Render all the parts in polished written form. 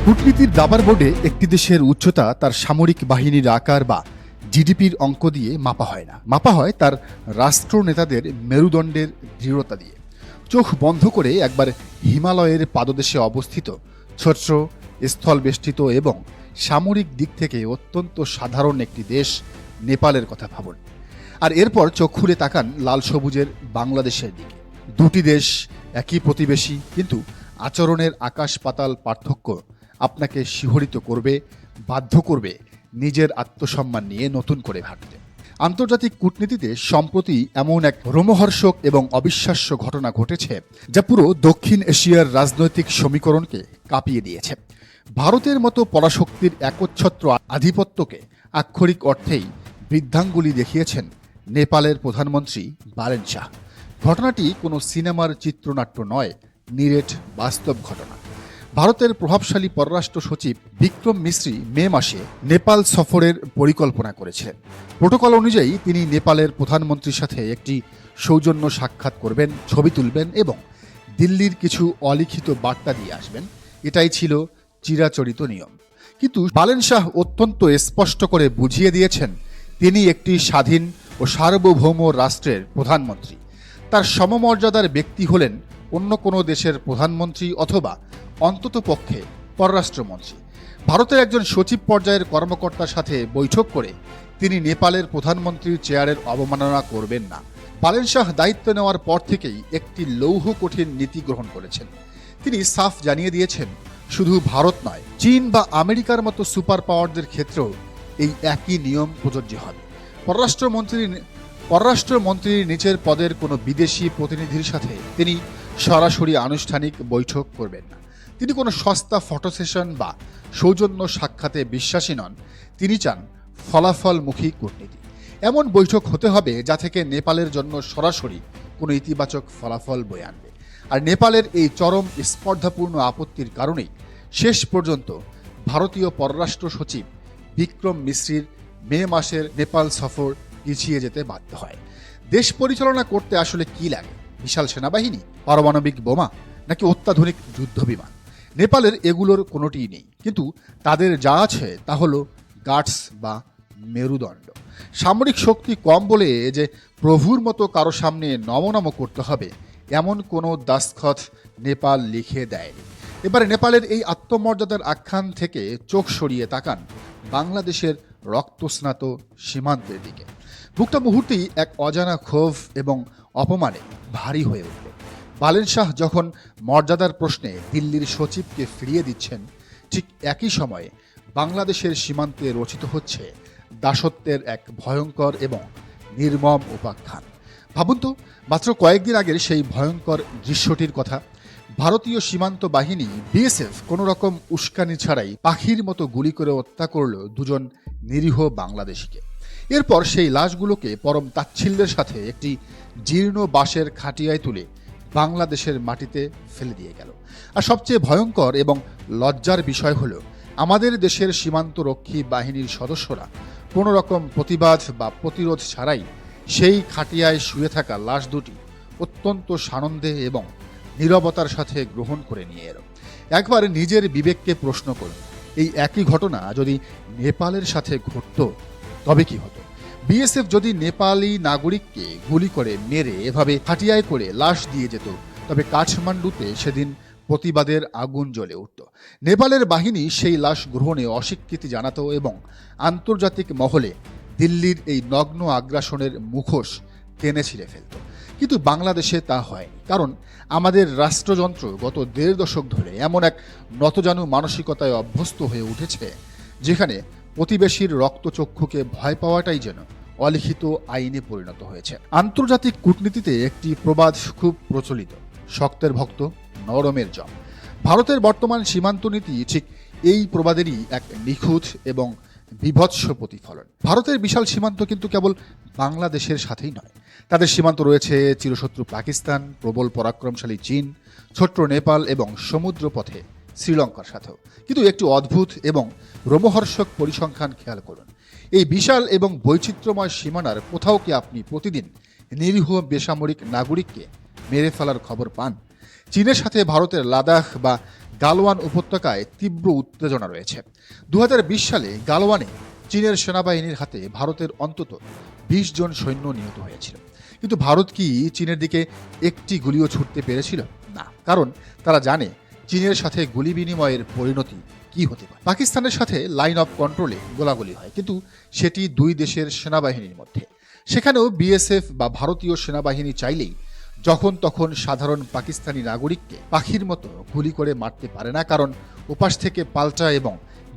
কূটনীতির দাবার বোর্ডে একটি দেশের উচ্চতা তার সামরিক বাহিনীর আকার বা জিডিপির অঙ্ক দিয়ে মাপা হয় না, মাপা হয় তার রাষ্ট্রনেতাদের মেরুদণ্ডের দৃঢ়তা দিয়ে। চোখ বন্ধ করে একবার হিমালয়ের পাদদেশে অবস্থিত ছোট্ট স্থলবেষ্টিত এবং সামরিক দিক থেকে অত্যন্ত সাধারণ একটি দেশ নেপালের কথা ভাবুন, আর এরপর চোখ খুলে তাকান লাল সবুজের বাংলাদেশের দিকে। দুটি দেশ একই প্রতিবেশী, কিন্তু আচরণের আকাশ পাতাল পার্থক্য আপনাকে শিহরিত করবে, বাধ্য করবে নিজের আত্মসম্মান নিয়ে নতুন করে ভাবতে। আন্তর্জাতিক কূটনীতিতে সম্প্রতি এমন এক রোমহর্ষক এবং অবিশ্বাস্য ঘটনা ঘটেছে যা পুরো দক্ষিণ এশিয়ার রাজনৈতিক সমীকরণকে কাঁপিয়ে দিয়েছে। ভারতের মতো পরাশক্তির একচ্ছত্র আধিপত্যকে আক্ষরিক অর্থেই বৃদ্ধাঙ্গুলি দেখিয়েছেন নেপালের প্রধানমন্ত্রী বালেন শাহ। ঘটনাটি কোনো সিনেমার চিত্রনাট্য নয়, নিরেট বাস্তব ঘটনা। ভারতের প্রভাবশালী পররাষ্ট্র সচিব বিক্রম মিশ্রি মে মাসে নেপাল সফরের পরিকল্পনা করেছিলেন। প্রোটোকল অনুযায়ী তিনি নেপালের প্রধানমন্ত্রীর সাথে একটি সৌজন্য সাক্ষাৎ করবেন, ছবি তুলবেন এবং দিল্লির কিছু অলিখিত বার্তা দিয়ে আসবেন। এটাই ছিল চিরাচরিত নিয়ম। কিন্তু বালেন শাহ অত্যন্ত স্পষ্ট করে বুঝিয়ে দিয়েছেন তিনি একটি স্বাধীন ও সার্বভৌম রাষ্ট্রের প্রধানমন্ত্রী। তার সমমর্যাদার ব্যক্তি হলেন অন্য কোনো দেশের প্রধানমন্ত্রী অথবা অন্ততপক্ষে পররাষ্ট্রমন্ত্রী। ভারতের একজন সচিব পর্যায়ের কর্মকর্তার সাথে বৈঠক করে তিনি নেপালের প্রধানমন্ত্রীর চেয়ারের অবমাননা করবেন না। বালেন শাহ দায়িত্ব নেওয়ার পর থেকেই একটি লৌহ কঠিন নীতি গ্রহণ করেছেন। তিনি সাফ জানিয়ে দিয়েছেন, শুধু ভারত নয়, চীন বা আমেরিকার মতো সুপার পাওয়ারদের ক্ষেত্রেও এই একই নিয়ম প্রযোজ্য হবে। পররাষ্ট্রমন্ত্রীর নিচের পদের কোনো বিদেশি প্রতিনিধির সাথে তিনি সরাসরি আনুষ্ঠানিক বৈঠক করবেন না। তিনি কোনো সস্তা ফটো সেশন বা সৌজন্য সাক্ষাতে বিশ্বাসী নন। তিনি চান ফলাফলমুখী কূটনীতি। এমন বৈঠক হতে হবে যা থেকে নেপালের জন্য সরাসরি কোনো ইতিবাচক ফলাফল বয়ে আনবে। আর নেপালের এই চরম স্পর্ধাপূর্ণ আপত্তির কারণেই শেষ পর্যন্ত ভারতীয় পররাষ্ট্র সচিব বিক্রম মিশ্রির মে মাসের নেপাল সফর পিছিয়ে যেতে বাধ্য হয়। দেশ পরিচালনা করতে আসলে কি লাগে? বিশাল সেনাবাহিনী, পারমাণবিক বোমা, নাকি অত্যাধুনিক যুদ্ধবিমান? নেপালের এগুলোর কোনোটিই নেই, কিন্তু তাদের যা আছে তা হলো গাটস বা মেরুদণ্ড। সামরিক শক্তি কম বলে যে প্রভুর মতো কারো সামনে নমনম করতে হবে এমন কোনো দাসখত নেপাল লিখে দেয়নি। এবারে নেপালের এই আত্মমর্যাদার আখ্যান থেকে চোখ সরিয়ে তাকান বাংলাদেশের রক্তস্নাত সীমান্তের দিকে। বুকটা মুহূর্তেই এক অজানা ক্ষোভ এবং অপমানে ভারী হয়ে উঠল। বালেন শাহ যখন মর্যাদার প্রশ্নে দিল্লির সচিবকে ফিরিয়ে দিচ্ছেন, ঠিক একই সময়ে বাংলাদেশের সীমান্তে রচিত হচ্ছে দাসত্বের এক ভয়ঙ্কর এবং নির্মম উপাখ্যান। ভাবুন তো, মাত্র কয়েকদিন আগের সেই ভয়ঙ্কর দৃশ্যটির কথা। ভারতীয় সীমান্ত বাহিনী বিএসএফ কোনো রকম উস্কানি ছাড়াই পাখির মতো গুলি করে হত্যা করল দুজন নিরীহ বাংলাদেশিকে। এরপর সেই লাশগুলোকে পরম তাচ্ছিল্যের সাথে একটি জীর্ণ বাঁশের খাটিয়ায় তুলে বাংলাদেশের মাটিতে ফেলে দিয়ে গেল। আর সবচেয়ে ভয়ঙ্কর এবং লজ্জার বিষয় হলো, আমাদের দেশের সীমান্তরক্ষী বাহিনীর সদস্যরা কোনো রকম প্রতিবাদ বা প্রতিরোধ ছাড়াই সেই খাটিয়ায় শুয়ে থাকা লাশ দুটি অত্যন্ত সানন্দে এবং নীরবতার সাথে গ্রহণ করে নিয়ে এলো। একবার নিজের বিবেককে প্রশ্ন করুন, এই একই ঘটনা যদি নেপালের সাথে ঘটত তবে কি হতো? বিএসএফ যদি নেপালি নাগরিককে গুলি করে মেরে এভাবে খাটিয়ায় করে লাশ দিয়ে যেত, তবে কাঠমান্ডুতে সেদিন প্রতিবাদের আগুন জ্বলে উঠত। নেপালের বাহিনী সেই লাশ গ্রহণে অস্বীকৃতি জানাতো এবং আন্তর্জাতিক মহলে দিল্লির এই নগ্ন আগ্রাসনের মুখোশ টেনে ছিঁড়ে ফেলত। কিন্তু বাংলাদেশে তা হয়নি, কারণ আমাদের রাষ্ট্রযন্ত্র গত ১.৫ দশক ধরে এমন এক নতজানু মানসিকতায় অভ্যস্ত হয়ে উঠেছে যেখানে প্রতিবেশীর রক্তচক্ষুকে ভয় পাওয়াটাই যেন অলিখিত আইনে পরিণত হয়েছে। আন্তর্জাতিক কূটনীতিতে একটি প্রবাদ খুব প্রচলিত, শক্তের ভক্ত নরমের জম। ভারতের বর্তমান সীমান্ত নীতি ঠিক এই প্রবাদেরই এক নিখুঁত এবং বিভৎস প্রতিফলন। ভারতের বিশাল সীমান্ত কিন্তু কেবল বাংলাদেশের সাথেই নয়, তাদের সীমান্ত রয়েছে চিরশত্রু পাকিস্তান, প্রবল পরাক্রমশালী চীন, ছোট্ট নেপাল এবং সমুদ্রপথে শ্রীলঙ্কার সাথেও। কিন্তু একটি অদ্ভুত এবং রোমহর্ষক পরিসংখ্যান খেয়াল করুন, এই বিশাল এবং বৈচিত্র্যময় সীমানার কোথাও কি আপনি প্রতিদিন নিরীহ বেসামরিক নাগরিককে মেরে ফেলার খবর পান? চীনের সাথে ভারতের লাদাখ বা গালওয়ান উপত্যকায় তীব্র উত্তেজনা রয়েছে। 2020 সালে গালওয়ানে চীনের সেনাবাহিনীর হাতে ভারতের অন্তত 20 জন সৈন্য নিহত হয়েছিল। কিন্তু ভারত কি চীনের দিকে একটি গুলিও ছুটতে পেরেছিল? না, কারণ তারা জানে চীনের সাথে গুলি বিনিময়ের পরিণতি কি হতে পারে। পাকিস্তানের সাথে লাইন অফ কন্ট্রোলে গোলাগুলি হয়, কিন্তু সেটি দুই দেশের সেনাবাহিনীর মধ্যে। সেখানেও বিএসএফ বা ভারতীয় সেনাবাহিনী চাইলেই যখন তখন সাধারণ পাকিস্তানি নাগরিককে পাখির মতো গুলি করে মারতে পারে না, কারণ ওপাশ থেকে পাল্টা এবং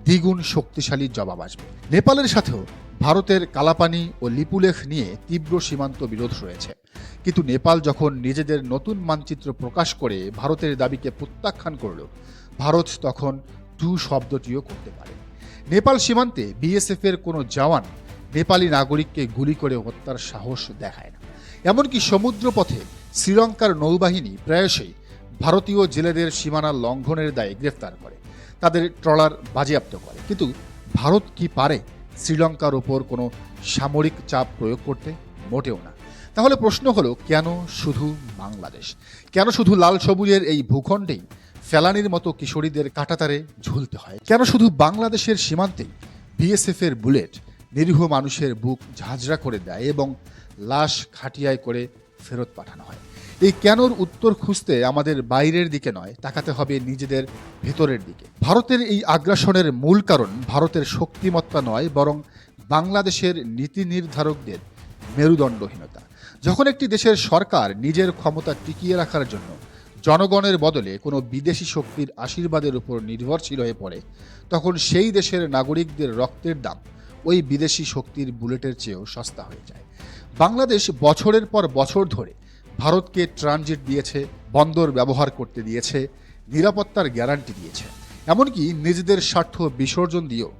দ্বিগুণ শক্তিশালী জবাব আসবে। নেপালের সাথেও ভারতের কালাপানি ও লিপুলেখ নিয়ে তীব্র সীমান্ত বিরোধ রয়েছে, কিন্তু নেপাল যখন নিজেদের নতুন মানচিত্র প্রকাশ করে ভারতের দাবিকে প্রত্যাখ্যান করল, ভারত তখন টু শব্দটিও করতে পারে। নেপাল সীমান্তে বিএসএফ এর কোনো জওয়ান নেপালি নাগরিককে গুলি করে হত্যার সাহস দেখায় না। এমনকি সমুদ্রপথে শ্রীলঙ্কার নৌবাহিনী প্রায়শই ভারতীয় জেলেদের সীমানা লঙ্ঘনের দায়ে গ্রেফতার করে, তাদের ট্রলার বাজেয়াপ্ত করে। কিন্তু ভারত কি পারে শ্রীলঙ্কার ওপর কোনো সামরিক চাপ প্রয়োগ করতে? মোটেও না। তাহলে প্রশ্ন হলো, কেন শুধু বাংলাদেশ? কেন শুধু লাল সবুজের এই ভূখণ্ডেই ফেলানির মতো কিশোরীদের কাঁটাতারে ঝুলতে হয়? কেন শুধু বাংলাদেশের সীমান্তেই বিএসএফ এর বুলেট নিরীহ মানুষের বুক ঝাঁঝরা করে দেয় এবং লাশ খাটিয়ায় করে ফেরত পাঠানো হয়? এই কেনর উত্তর খুঁজতে আমাদের বাইরের দিকে নয়, তাকাতে হবে নিজেদের ভেতরের দিকে। ভারতের এই আগ্রাসনের মূল কারণ ভারতের শক্তিমত্তা নয়, বরং বাংলাদেশের নীতি নির্ধারকদের মেরুদণ্ডহীনতা। যখন একটি দেশের সরকার নিজের ক্ষমতা টিকিয়ে রাখার জন্য জনগণের বদলে কোনো বিদেশি শক্তির আশীর্বাদের উপর নির্ভরশীল হয়ে পড়ে, তখন সেই দেশের নাগরিকদের রক্তের দাম ওই বিদেশি শক্তির বুলেটের চেয়েও সস্তা হয়ে যায়। বাংলাদেশ বছরের পর বছর ধরে ভারতকে ট্রানজিট দিয়েছে, বন্দর ব্যবহার করতে দিয়েছে, নিরাপত্তার গ্যারান্টি দিয়েছে, এমনকি নিজেদের স্বার্থ বিসর্জন দিয়েও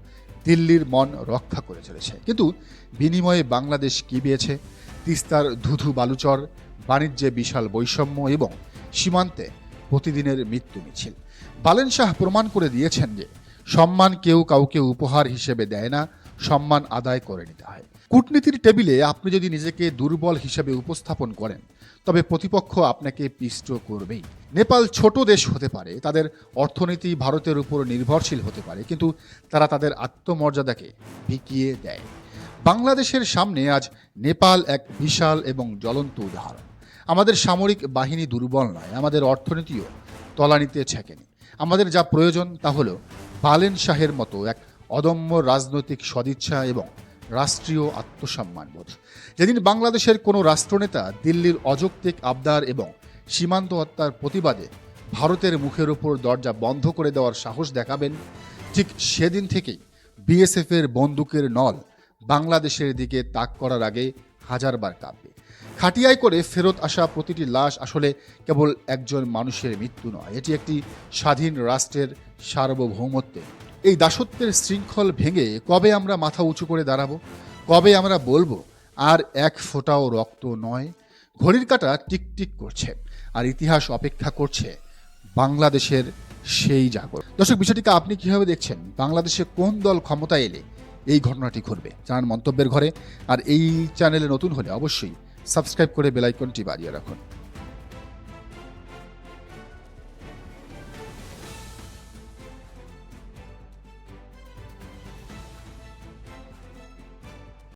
দিল্লির মন রক্ষা করে চলেছে। কিন্তু বিনিময়ে বাংলাদেশ কি পেয়েছে? তিস্তার ধুধু বালুচর, বাণিজ্যে বিশাল বৈষম্য এবং সীমান্তে প্রতিদিনের মৃত্যু মিছিল। বালেন শাহ প্রমাণ করে দিয়েছেন যে সম্মান কেউ কাউকে উপহার হিসেবে দেয় না, সম্মান আদায় করে নিতে হয়। কূটনীতির টেবিলে আপনি যদি নিজেকে দুর্বল হিসেবে উপস্থাপন করেন, তবে প্রতিপক্ষ আপনাকে পিষ্ট করবেই। নেপাল ছোট দেশ হতে পারে, তাদের অর্থনীতি ভারতের উপর নির্ভরশীল হতে পারে, কিন্তু তারা তাদের আত্মমর্যাদাকে বিকিয়ে দেয়। বাংলাদেশের সামনে আজ নেপাল এক বিশাল এবং জ্বলন্ত উদাহরণ। আমাদের সামরিক বাহিনী দুর্বল নয়, আমাদের অর্থনীতিও তলানিতে ছেঁকেনি। আমাদের যা প্রয়োজন তা হলো বালেন শাহের মতো এক অদম্য রাজনৈতিক সদিচ্ছা এবং রাষ্ট্রীয় আত্মসম্মানবোধ। যেদিন বাংলাদেশের কোনো রাষ্ট্রনেতা দিল্লির অযৌক্তিক আবদার এবং সীমান্ত হত্যার প্রতিবাদে ভারতের মুখের উপর দরজা বন্ধ করে দেওয়ার সাহস দেখাবেন, ঠিক সেদিন থেকেই বিএসএফ এর বন্দুকের নল বাংলাদেশের দিকে তাক করার আগে হাজারবার কাঁপবে। খাটিয়ায় করে ফেরত আসা প্রতিটি লাশ আসলে কেবল একজন মানুষের মৃত্যু নয়, এটি একটি স্বাধীন রাষ্ট্রের সার্বভৌমত্বের। এই দাসত্বের শৃঙ্খল ভেঙে কবে আমরা মাথা উঁচু করে দাঁড়াবো? কবে আমরা বলবো আর এক ফোঁটাও রক্ত নয়? ঘড়ির কাঁটা টিকটিক করছে, আর ইতিহাস অপেক্ষা করছে বাংলাদেশের সেই জাগরণ। দর্শক, বিষয়টিকে আপনি কিভাবে দেখছেন? বাংলাদেশে কোন দল ক্ষমতায় এলে এই ঘটনাটি ঘটবে? জানান মন্তব্যের ঘরে। আর এই চ্যানেলে নতুন হলে অবশ্যই সাবস্ক্রাইব করে বেল আইকনটি বাজিয়ে রাখুন।